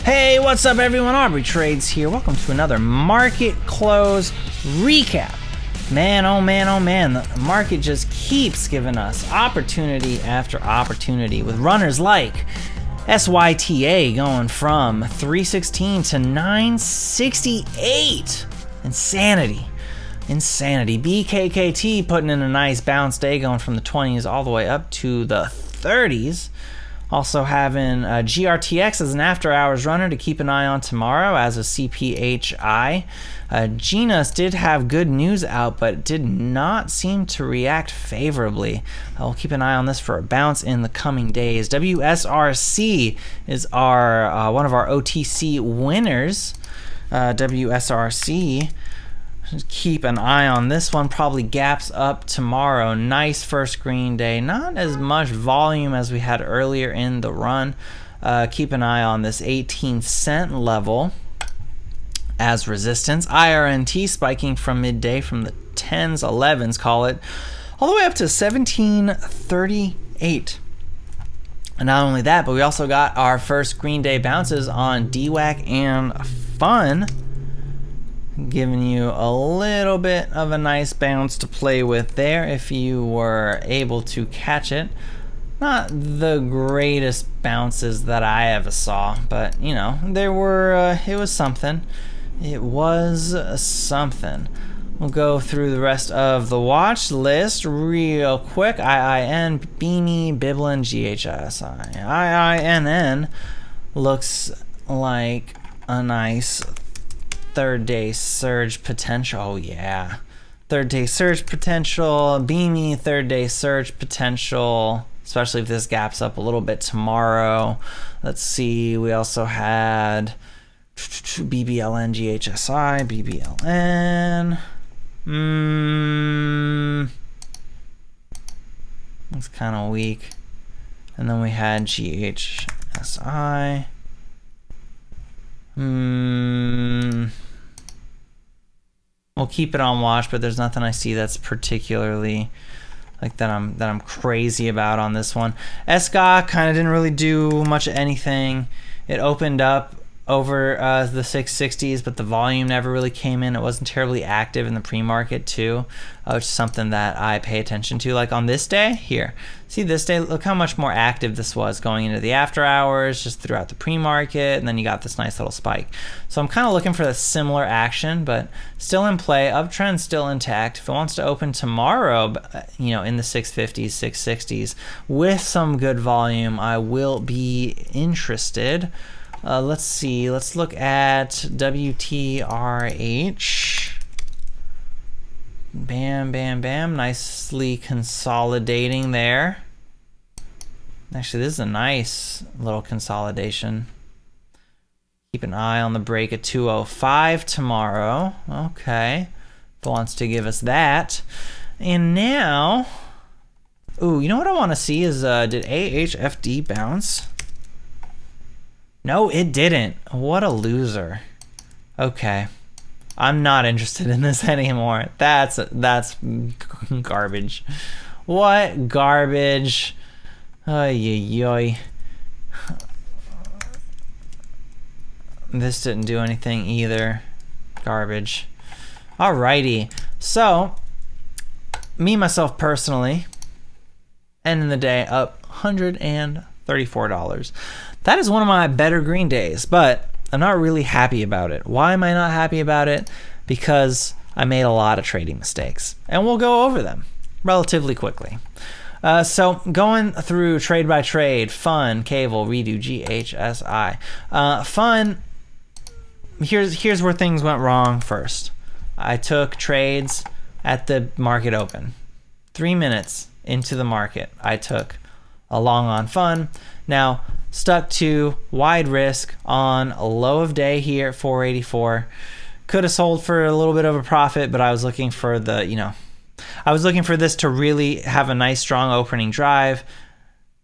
Hey, what's up everyone? AGRI Trades here. Welcome to another market close recap. Man, oh man, oh man, the market just keeps giving us opportunity after opportunity with runners like SYTA going from 316 to 968. Insanity. BKKT putting in a nice bounce day, going from the 20s all the way up to the 30s. Also having GRTX as an after hours runner to keep an eye on tomorrow as a CPHI. Genus did have good news out, but did not seem to react favorably. I'll keep an eye on this for a bounce in the coming days. WSRC is our one of our OTC winners. WSRC. Keep an eye on this one. Probably gaps up tomorrow. Nice first green day. Not as much volume as we had earlier in the run. Keep an eye on this 18-cent level as resistance. IRNT spiking from midday from the 10s, 11s, call it, all the way up to 1738. And not only that, but we also got our first green day bounces on DWAC and Fun, giving you a little bit of a nice bounce to play with there if you were able to catch it. Not the greatest bounces that I ever saw, but you know, there were it was something. It was something. We'll go through the rest of the watch list real quick. IIN, Beanie, Biblin, GHSI. IINN looks like a nice third day surge potential. Oh yeah, third day surge potential. Beanie, third day surge potential, especially if this gaps up a little bit tomorrow. Let's see, we also had BBLN, GHSI, BBLN. Looks kind of weak. And then we had GHSI. We'll keep it on watch, but there's nothing I see that's particularly like that I'm crazy about on this one. SGA kind of didn't really do much of anything. It opened up over the 660s, but the volume never really came in. It wasn't terribly active in the pre-market too, which is something that I pay attention to. Like on this day here, see this day, look how much more active this was going into the after hours, just throughout the pre-market, and then you got this nice little spike. So I'm kind of looking for the similar action, but still in play. Uptrend still intact. If it wants to open tomorrow, you know, in the 650s, 660s with some good volume, I will be interested. Let's see, let's look at WTRH. Bam, bam, bam, nicely consolidating there. Actually, this is a nice little consolidation. Keep an eye on the break at 205 tomorrow. Okay, if it wants to give us that. And now, ooh, you know what I want to see is, did AHFD bounce? No, it didn't. What a loser. Okay. I'm not interested in this anymore. That's garbage. What garbage. Ay. This didn't do anything either. Garbage. Alrighty. So, myself personally, ending the day up $134. That is one of my better green days, but I'm not really happy about it. Why am I not happy about it? Because I made a lot of trading mistakes, and we'll go over them relatively quickly. So going through trade by trade, Fun, Cable, Redo, GHSI. Fun, here's where things went wrong first. I took trades at the market open. 3 minutes into the market, I took a long on Fun. Now, stuck to wide risk on a low of day here at 484. Could have sold for a little bit of a profit, but I was looking for the, you know, I was looking for this to really have a nice strong opening drive,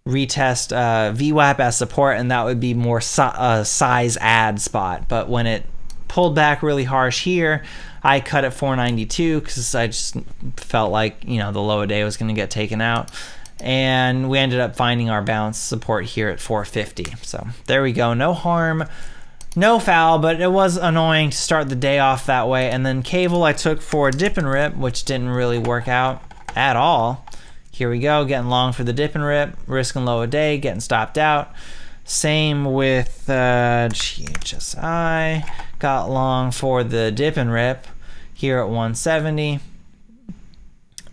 retest VWAP as support, and that would be more size add spot. But when it pulled back really harsh here, I cut at 492 because I just felt like, you know, the low of day was going to get taken out. And we ended up finding our bounce support here at 450. So there we go. No harm, No foul, but it was annoying to start the day off that way. And then cable I took for a dip and rip, which didn't really work out at all. Here we go, getting long for the dip and rip, risking low a day, getting stopped out. Same with GHSI. Got long for the dip and rip here at 170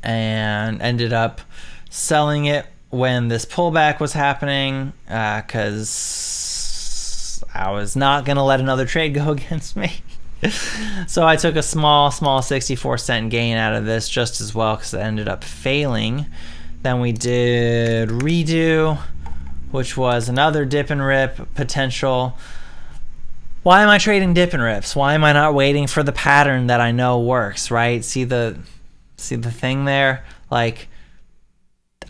and ended up selling it when this pullback was happening because I was not going to let another trade go against me. So I took a small 64-cent gain out of this just as well because it ended up failing. Then we did redo, which was another dip and rip potential. Why am I trading dip and rips? Why am I not waiting for the pattern that I know works, right? See the thing there? Like,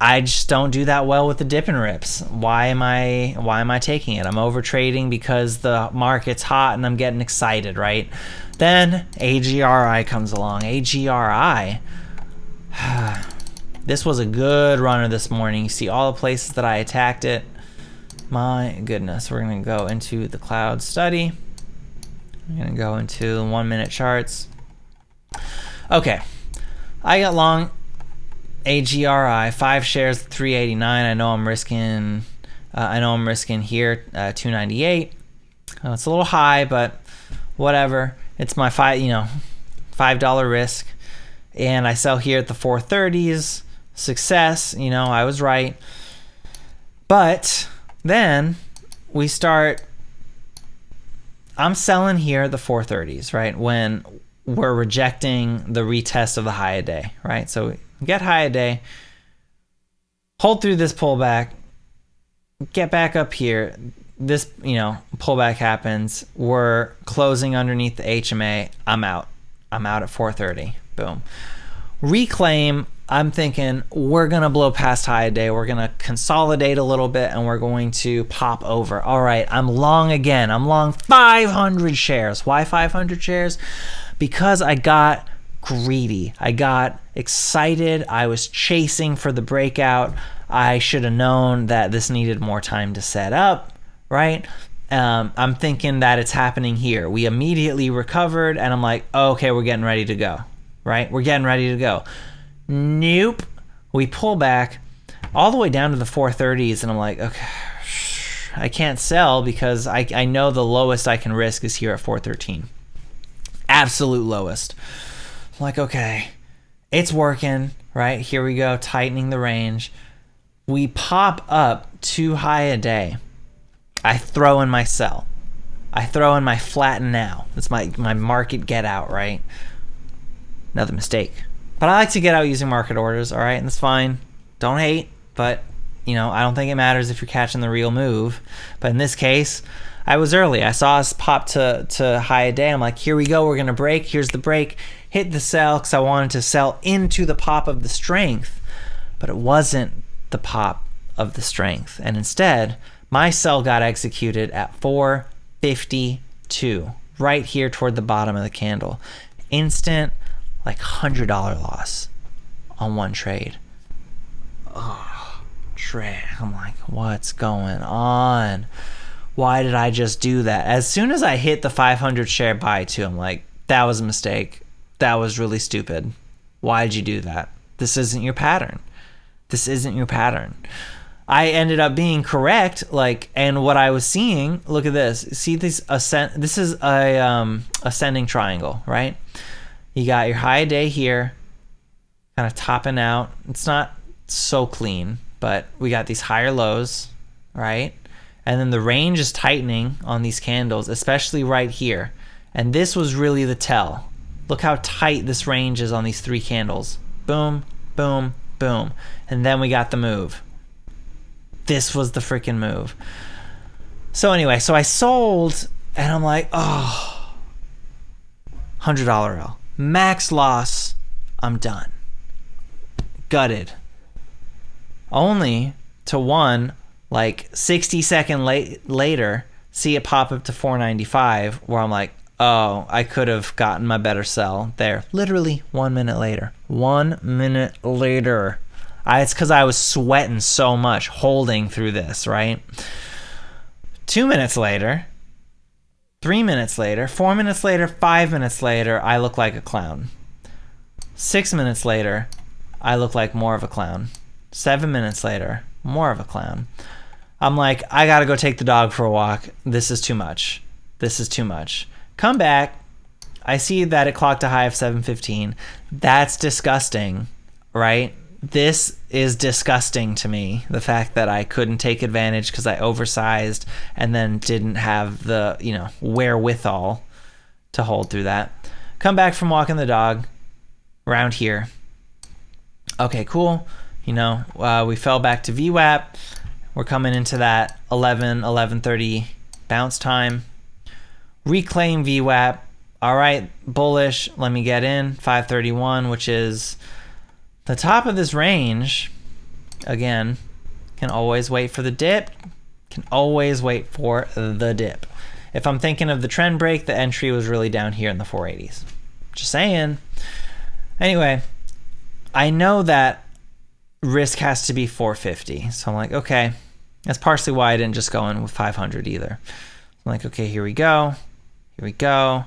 I just don't do that well with the dip and rips. Why am I taking it? I'm over trading because the market's hot and I'm getting excited, right? Then AGRI comes along. AGRI. This was a good runner this morning. You see all the places that I attacked it. My goodness. We're going to go into the cloud study. I'm going to go into 1 minute charts. Okay. I got long AGRI, 5 shares, 389. I know I'm risking here 298. It's a little high, but whatever. It's my $5 risk. And I sell here at the 430s. Success, I was right. But then I'm selling here at the 430s, right? When we're rejecting the retest of the high a day, right? So get high a day, hold through this pullback, get back up here. This, pullback happens. We're closing underneath the HMA. I'm out at 430. Boom. Reclaim. I'm thinking we're going to blow past high a day. We're going to consolidate a little bit and we're going to pop over. All right, I'm long again. I'm long 500 shares. Why 500 shares? Because I got greedy. I got excited. I was chasing for the breakout. I should have known that this needed more time to set up, right? I'm thinking that it's happening here. We immediately recovered and I'm like, oh, okay, we're getting ready to go, right? We're getting ready to go. Nope. We pull back all the way down to the 430s and I'm like, okay, I can't sell because I know the lowest I can risk is here at 413. Absolute lowest. I'm like, okay, it's working, right? Here we go, tightening the range. We pop up too high a day. I throw in my sell. I throw in my flatten now. That's my market get out, right? Another mistake. But I like to get out using market orders, all right? And that's fine. Don't hate, but, I don't think it matters if you're catching the real move. But in this case, I was early. I saw us pop to high a day. I'm like, here we go. We're going to break. Here's the break. Hit the sell because I wanted to sell into the pop of the strength. But it wasn't the pop of the strength. And instead, my sell got executed at 452, right here toward the bottom of the candle. Instant, $100 loss on one trade. Oh, trade. I'm like, what's going on? Why did I just do that? As soon as I hit the 500 share buy too, I'm like, that was a mistake. That was really stupid. Why did you do that? This isn't your pattern. This isn't your pattern. I ended up being correct, and what I was seeing, look at this. See this this is a ascending triangle, right? You got your high day here, kind of topping out. It's not so clean, but we got these higher lows, right? And then the range is tightening on these candles, especially right here. And this was really the tell. Look how tight this range is on these 3 candles. Boom, boom, boom. And then we got the move. This was the freaking move. So anyway, so I sold and I'm like, oh, $100 L. Max loss, I'm done. Gutted. Only to 60 seconds later, see it pop up to 495, where I'm like, oh, I could have gotten my better sell there. Literally 1 minute later. 1 minute later. It's because I was sweating so much holding through this, right? 2 minutes later, 3 minutes later, 4 minutes later, 5 minutes later, I look like a clown. 6 minutes later, I look like more of a clown. 7 minutes later, more of a clown. I'm like, I gotta go take the dog for a walk. This is too much. This is too much. Come back. I see that it clocked a high of 715. That's disgusting, right? This is disgusting to me. The fact that I couldn't take advantage because I oversized and then didn't have the, wherewithal to hold through that. Come back from walking the dog around here. Okay, cool. We fell back to VWAP. We're coming into that 11:30 bounce time. Reclaim VWAP. All right, bullish. Let me get in. 531, which is the top of this range. Again, can always wait for the dip. Can always wait for the dip. If I'm thinking of the trend break, the entry was really down here in the 480s. Just saying. Anyway, I know that risk has to be 450. So I'm like, okay. That's partially why I didn't just go in with 500 either. I'm like, okay, here we go. Here we go.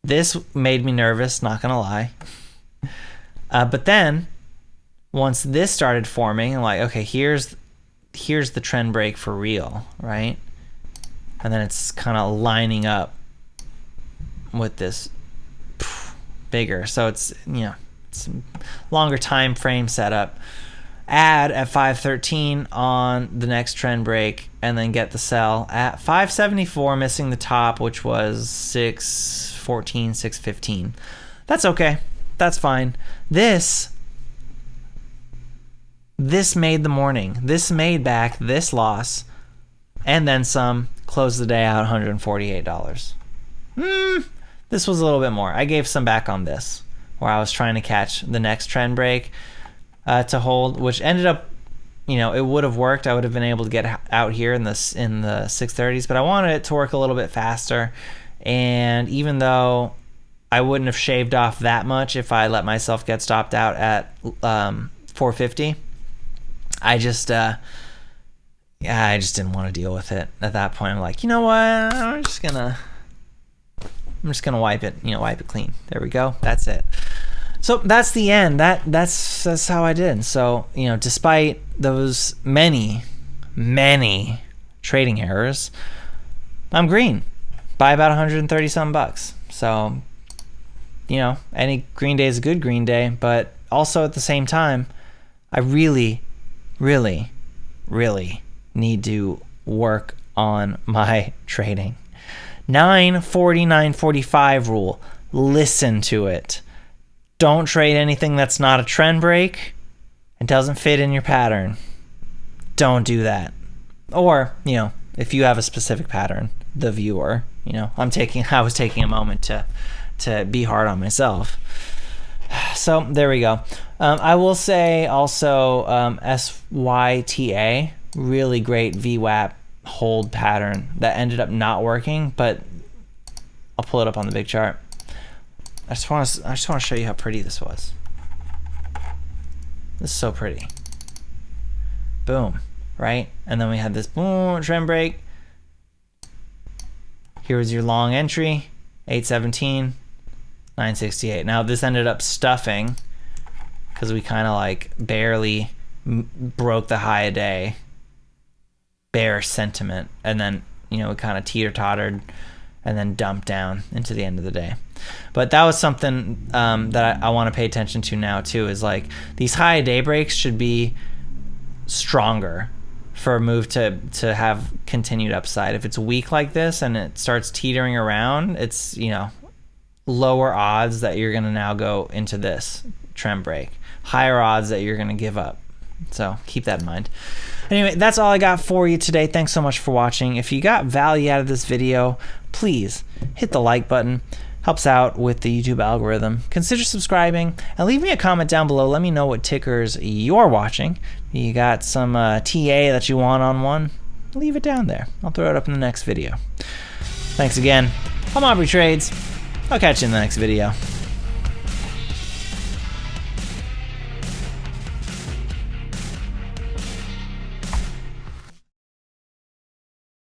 This made me nervous, not gonna lie. But then, once this started forming, I'm like, okay, here's the trend break for real, right? And then it's kind of lining up with this bigger. So it's, it's a longer time frame setup. Add at 513 on the next trend break, and then get the sell at 574, missing the top, which was 614, 615. That's okay. That's fine. This made the morning. This made back this loss, and then some. Closed the day out $148. This was a little bit more. I gave some back on this, where I was trying to catch the next trend break to hold, which ended up, it would have worked. I would have been able to get out here in the 630s, but I wanted it to work a little bit faster. And even though I wouldn't have shaved off that much if I let myself get stopped out at 450, I just didn't want to deal with it at that point. I'm like, you know what? I'm just gonna wipe it, wipe it clean. There we go. That's it. So that's the end. That's how I did. So, despite those many trading errors, I'm green by about 130 some bucks. So, any green day is a good green day, but also at the same time, I really, really, really need to work on my trading. 940, 945 rule. Listen to it. Don't trade anything that's not a trend break and doesn't fit in your pattern. Don't do that. Or, if you have a specific pattern, the viewer, I was taking a moment to be hard on myself. So there we go. I will say also SYTA, really great VWAP hold pattern that ended up not working, but I'll pull it up on the big chart. I just want to show you how pretty this was. This is so pretty. Boom, right? And then we had this boom trend break. Here was your long entry, 817, 968. Now this ended up stuffing because we kind of like barely broke the high a day. Bearish sentiment, and then it kind of teeter-tottered and then dumped down into the end of the day. But that was something that I want to pay attention to now too, is like these high day breaks should be stronger for a move to have continued upside. If it's weak like this and it starts teetering around, it's lower odds that you're going to now go into this trend break, higher odds that you're going to give up. So keep that in mind. Anyway, that's all I got for you today. Thanks so much for watching. If you got value out of this video, please hit the like button. Helps out with the YouTube algorithm. Consider subscribing and leave me a comment down below. Let me know what tickers you're watching. You got some TA that you want on one? Leave it down there. I'll throw it up in the next video. Thanks again. I'm AGRI Trades. I'll catch you in the next video.